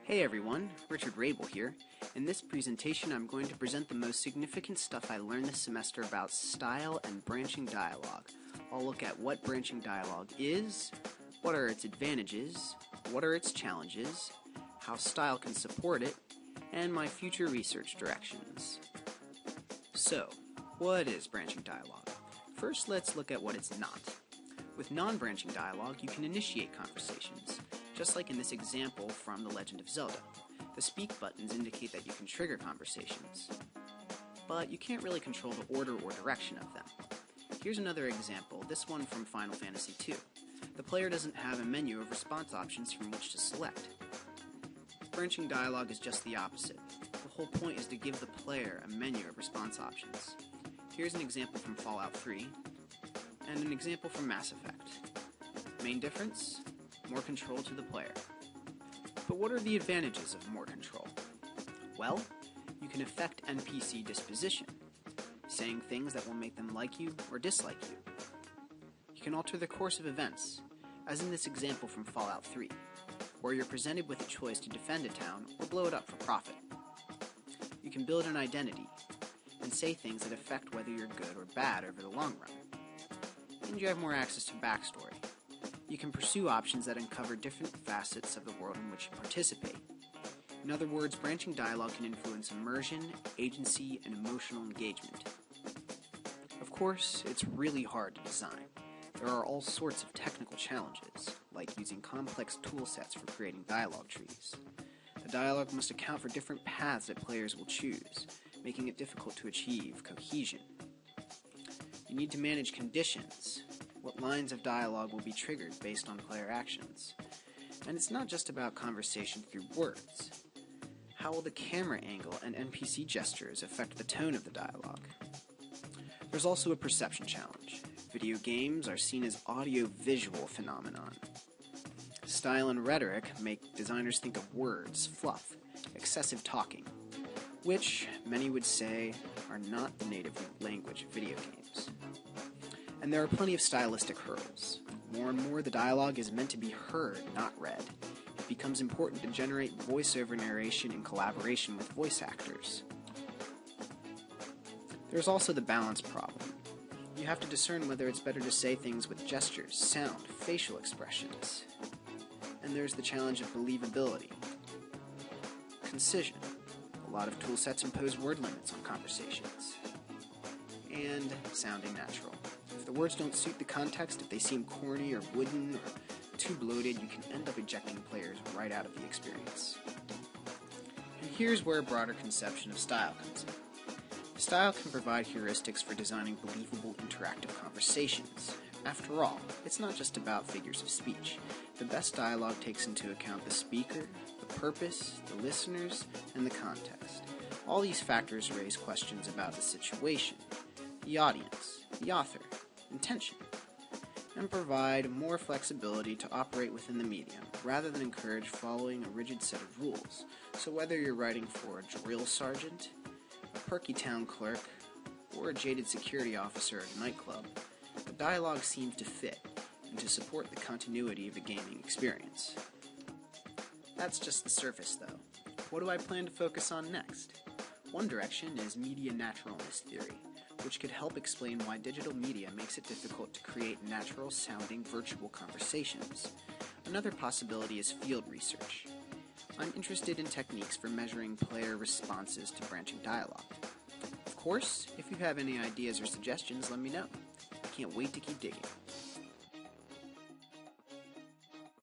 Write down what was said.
Hey everyone, Richard Rabel here. In this presentation I'm going to present the most significant stuff I learned this semester about style and branching dialogue. I'll look at what branching dialogue is, what are its advantages, what are its challenges, how style can support it, and my future research directions. So, what is branching dialogue? First, let's look at what it's not. With non-branching dialogue, you can initiate conversations, just like in this example from The Legend of Zelda. The speak buttons indicate that you can trigger conversations, but you can't really control the order or direction of them. Here's another example, this one from Final Fantasy II. The player doesn't have a menu of response options from which to select. Branching dialogue is just the opposite. The whole point is to give the player a menu of response options. Here's an example from Fallout 3, and an example from Mass Effect. Main difference? More control to the player. But what are the advantages of more control? Well, you can affect NPC disposition, saying things that will make them like you or dislike you. You can alter the course of events, as in this example from Fallout 3, where you're presented with a choice to defend a town or blow it up for profit. You can build an identity, and say things that affect whether you're good or bad over the long run. And you have more access to backstory. You can pursue options that uncover different facets of the world in which you participate. In other words, branching dialogue can influence immersion, agency, and emotional engagement. Of course, it's really hard to design. There are all sorts of technical challenges, like using complex tool sets for creating dialogue trees. The dialogue must account for different paths that players will choose, making it difficult to achieve cohesion. You need to manage conditions. What lines of dialogue will be triggered based on player actions. And it's not just about conversation through words. How will the camera angle and NPC gestures affect the tone of the dialogue? There's also a perception challenge. Video games are seen as audio-visual phenomenon. Style and rhetoric make designers think of words, fluff, excessive talking, which many would say are not the native language of video games. And there are plenty of stylistic hurdles. More and more the dialogue is meant to be heard, not read. It becomes important to generate voiceover narration in collaboration with voice actors. There's also the balance problem. You have to discern whether it's better to say things with gestures, sound, facial expressions. And there's the challenge of believability. Concision. A lot of tool sets impose word limits on conversations. And sounding natural. If the words don't suit the context, if they seem corny or wooden or too bloated, you can end up ejecting players right out of the experience. And here's where a broader conception of style comes in. Style can provide heuristics for designing believable interactive conversations. After all, it's not just about figures of speech. The best dialogue takes into account the speaker, the purpose, the listeners, and the context. All these factors raise questions about the situation, the audience, the author, intention, and provide more flexibility to operate within the medium, rather than encourage following a rigid set of rules. So whether you're writing for a drill sergeant, a perky town clerk, or a jaded security officer at a nightclub, the dialogue seems to fit and to support the continuity of the gaming experience. That's just the surface, though. What do I plan to focus on next? One direction is media naturalness theory, which could help explain why digital media makes it difficult to create natural-sounding virtual conversations. Another possibility is field research. I'm interested in techniques for measuring player responses to branching dialogue. Of course, if you have any ideas or suggestions, let me know. I can't wait to keep digging.